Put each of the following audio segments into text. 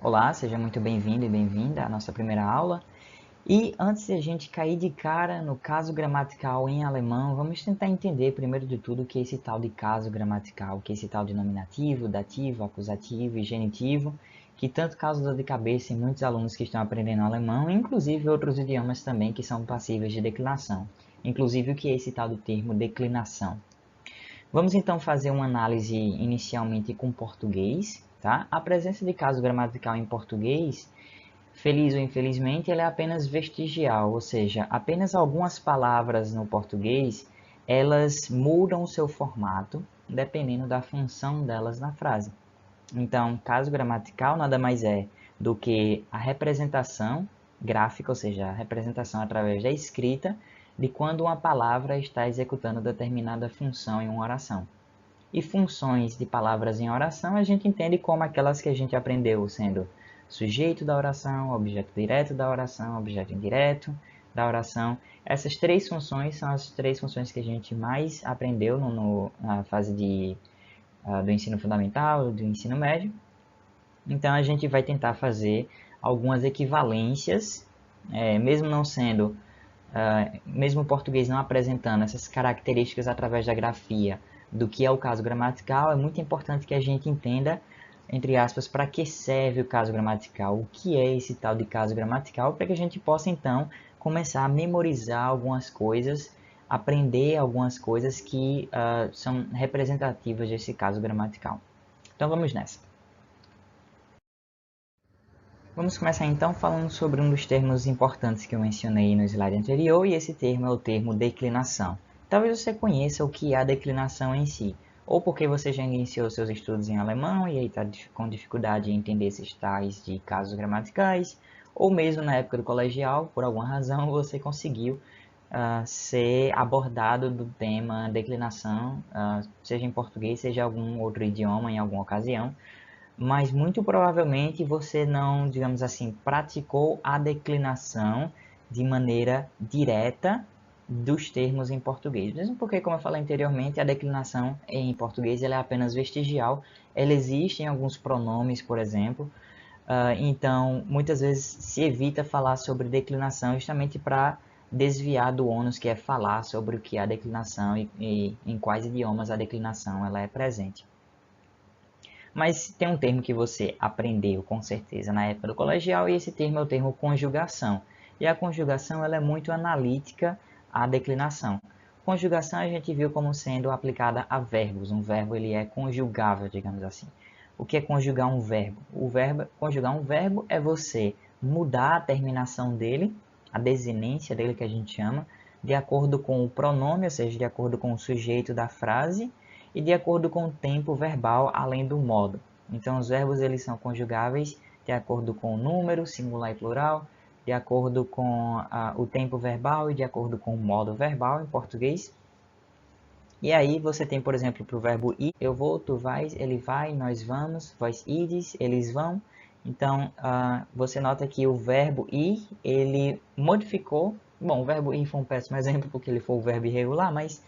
Olá, seja muito bem-vindo e bem-vinda à nossa primeira aula. E antes de a gente cair de cara no caso gramatical em alemão, vamos tentar entender primeiro de tudo o que é esse tal de caso gramatical, o que é esse tal de nominativo, dativo, acusativo e genitivo, que tanto causa dor de cabeça em muitos alunos que estão aprendendo alemão, e inclusive outros idiomas também que são passíveis de declinação. Inclusive o que é esse tal do termo declinação. Vamos então fazer uma análise inicialmente com português, tá? A presença de caso gramatical em português, feliz ou infelizmente, ela é apenas vestigial, ou seja, apenas algumas palavras no português, elas mudam o seu formato dependendo da função delas na frase. Então, caso gramatical nada mais é do que a representação gráfica, ou seja, a representação através da escrita de quando uma palavra está executando determinada função em uma oração. E funções de palavras em oração a gente entende como aquelas que a gente aprendeu, sendo sujeito da oração, objeto direto da oração, objeto indireto da oração. Essas três funções são as três funções que a gente mais aprendeu na fase do ensino fundamental, do ensino médio. Então a gente vai tentar fazer algumas equivalências, mesmo não sendo, mesmo o português não apresentando essas características através da grafia do que é o caso gramatical, é muito importante que a gente entenda, entre aspas, para que serve o caso gramatical, o que é esse tal de caso gramatical, para que a gente possa então começar a memorizar algumas coisas, aprender algumas coisas que são representativas desse caso gramatical. Então vamos nessa. Vamos começar então falando sobre um dos termos importantes que eu mencionei no slide anterior, e esse termo é o termo declinação. Talvez você conheça o que é a declinação em si, ou porque você já iniciou seus estudos em alemão e aí está com dificuldade em entender esses tais de casos gramaticais, ou mesmo na época do colegial, por alguma razão, você conseguiu ser abordado do tema declinação, seja em português, seja em algum outro idioma, em alguma ocasião, mas muito provavelmente você não, digamos assim, praticou a declinação de maneira direta dos termos em português. Mesmo porque, como eu falei anteriormente, a declinação em português ela é apenas vestigial. Ela existe em alguns pronomes, por exemplo. Então, muitas vezes se evita falar sobre declinação justamente para desviar do ônus que é falar sobre o que é a declinação e em quais idiomas a declinação ela é presente. Mas tem um termo que você aprendeu com certeza na época do colegial, e esse termo é o termo conjugação. E a conjugação ela é muito analítica à declinação. Conjugação a gente viu como sendo aplicada a verbos. Um verbo ele é conjugável, digamos assim. O que é conjugar um verbo? Conjugar um verbo é você mudar a terminação dele, a desinência dele que a gente chama, de acordo com o pronome, ou seja, de acordo com o sujeito da frase, e de acordo com o tempo verbal, além do modo. Então, os verbos eles são conjugáveis de acordo com o número, singular e plural, de acordo com o tempo verbal e de acordo com o modo verbal em português. E aí você tem, por exemplo, para o verbo ir, eu vou, tu vais, ele vai, nós vamos, vós ides, eles vão. Então, você nota que o verbo ir, ele modificou. Bom, o verbo ir foi um péssimo exemplo porque ele foi o verbo irregular, mas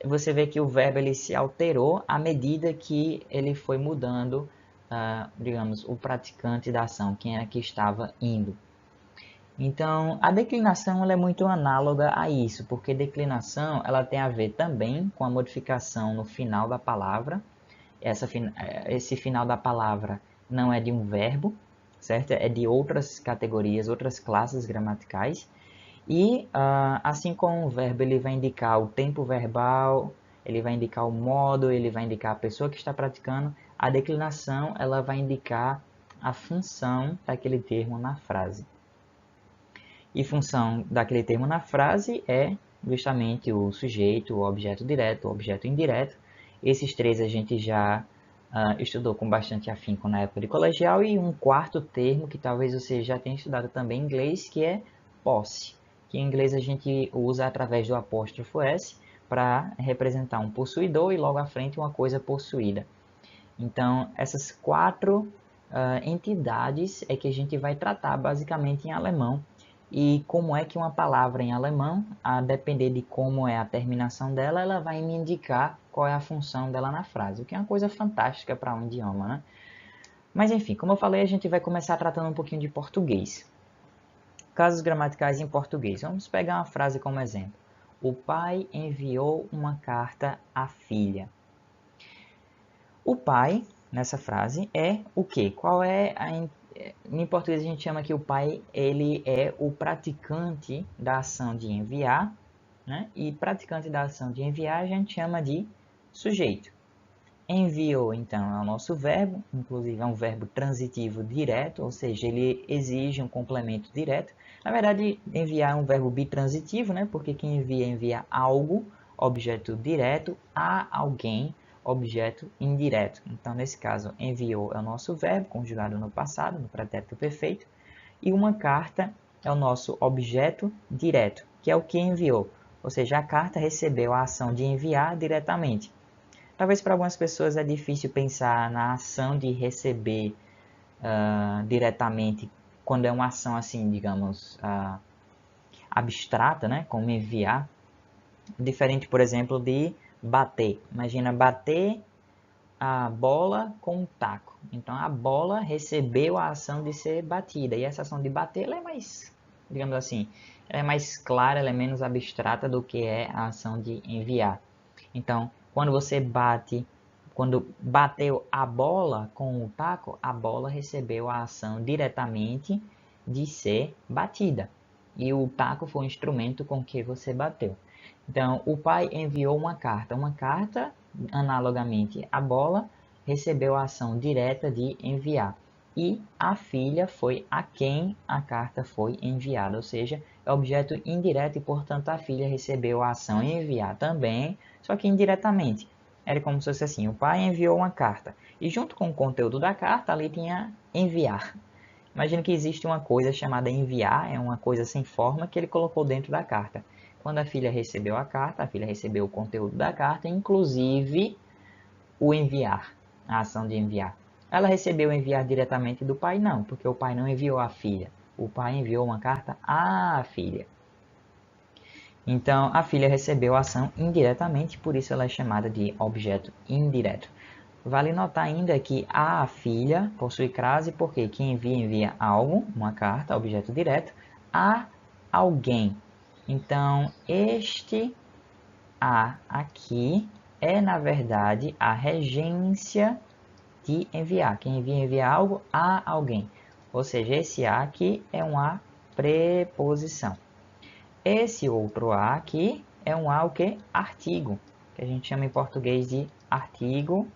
você vê que o verbo ele se alterou à medida que ele foi mudando, digamos, o praticante da ação, quem era que estava indo. Então, a declinação ela é muito análoga a isso, porque declinação ela tem a ver também com a modificação no final da palavra. Esse final da palavra não é de um verbo, certo? É de outras categorias, outras classes gramaticais. E assim como o verbo ele vai indicar o tempo verbal, ele vai indicar o modo, ele vai indicar a pessoa que está praticando, a declinação ela vai indicar a função daquele termo na frase. E função daquele termo na frase é justamente o sujeito, o objeto direto, o objeto indireto. Esses três a gente já estudou com bastante afinco na época de colegial, e um quarto termo que talvez você já tenha estudado também em inglês, que é posse, que em inglês a gente usa através do apóstrofo S para representar um possuidor e logo à frente uma coisa possuída. Então, essas quatro entidades é que a gente vai tratar basicamente em alemão. E como é que uma palavra em alemão, a depender de como é a terminação dela, ela vai me indicar qual é a função dela na frase, o que é uma coisa fantástica para um idioma, né? Mas enfim, como eu falei, a gente vai começar tratando um pouquinho de português. Casos gramaticais em português. Vamos pegar uma frase como exemplo. O pai enviou uma carta à filha. O pai, nessa frase, é o quê? Qual é a... Em português a gente chama que o pai ele é o praticante da ação de enviar, né? E praticante da ação de enviar a gente chama de sujeito. Enviou, então, é o nosso verbo, inclusive é um verbo transitivo direto, ou seja, ele exige um complemento direto. Na verdade, enviar é um verbo bitransitivo, né? Porque quem envia algo, objeto direto, a alguém, objeto indireto. Então, nesse caso, enviou é o nosso verbo, conjugado no passado, no pretérito perfeito, e uma carta é o nosso objeto direto, que é o que enviou. Ou seja, a carta recebeu a ação de enviar diretamente. Talvez para algumas pessoas é difícil pensar na ação de receber diretamente, quando é uma ação assim, digamos, abstrata, né? Como enviar. Diferente, por exemplo, de bater. Imagina bater a bola com um taco. Então a bola recebeu a ação de ser batida. E essa ação de bater ela é mais, digamos assim, ela é mais clara, ela é menos abstrata do que é a ação de enviar. Então, quando você bate, quando bateu a bola com o taco, a bola recebeu a ação diretamente de ser batida. E o taco foi o instrumento com que você bateu. Então, o pai enviou uma carta. Uma carta, analogamente à bola, recebeu a ação direta de enviar. E a filha foi a quem a carta foi enviada, ou seja, é objeto indireto e, portanto, a filha recebeu a ação enviar também, só que indiretamente. Era como se fosse assim, o pai enviou uma carta e junto com o conteúdo da carta ali tinha enviar. Imagina que existe uma coisa chamada enviar, é uma coisa sem forma que ele colocou dentro da carta. Quando a filha recebeu a carta, a filha recebeu o conteúdo da carta, inclusive o enviar, a ação de enviar. Ela recebeu o enviar diretamente do pai? Não, porque o pai não enviou à filha. O pai enviou uma carta à filha. Então, a filha recebeu a ação indiretamente, por isso ela é chamada de objeto indireto. Vale notar ainda que a filha possui crase porque quem envia algo, uma carta, objeto direto, a alguém. Então, este a aqui é, na verdade, a regência de enviar. Quem envia algo a alguém. Ou seja, esse a aqui é uma preposição. Esse outro a aqui é um a o que? Artigo, que a gente chama em português de artigo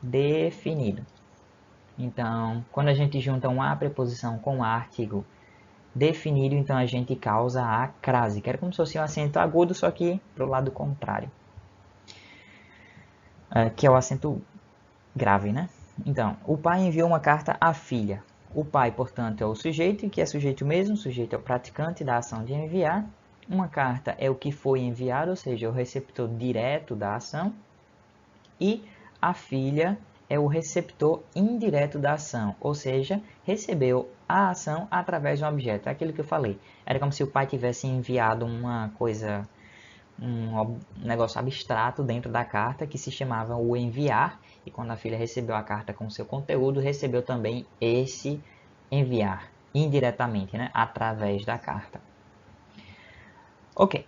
definido. Então, quando a gente junta um a preposição com um artigo definido, então a gente causa a crase, que era como se fosse um acento agudo, só que para o lado contrário, que é o acento grave, né? Então, o pai enviou uma carta à filha. O pai, portanto, é o sujeito, que é sujeito mesmo, o sujeito é o praticante da ação de enviar. Uma carta é o que foi enviado, ou seja, o receptor direto da ação. E a filha é o receptor indireto da ação, ou seja, recebeu a ação através de um objeto. É aquilo que eu falei. Era como se o pai tivesse enviado uma coisa, um negócio abstrato dentro da carta que se chamava o enviar. E quando a filha recebeu a carta com seu conteúdo, recebeu também esse enviar indiretamente, né, através da carta. Ok.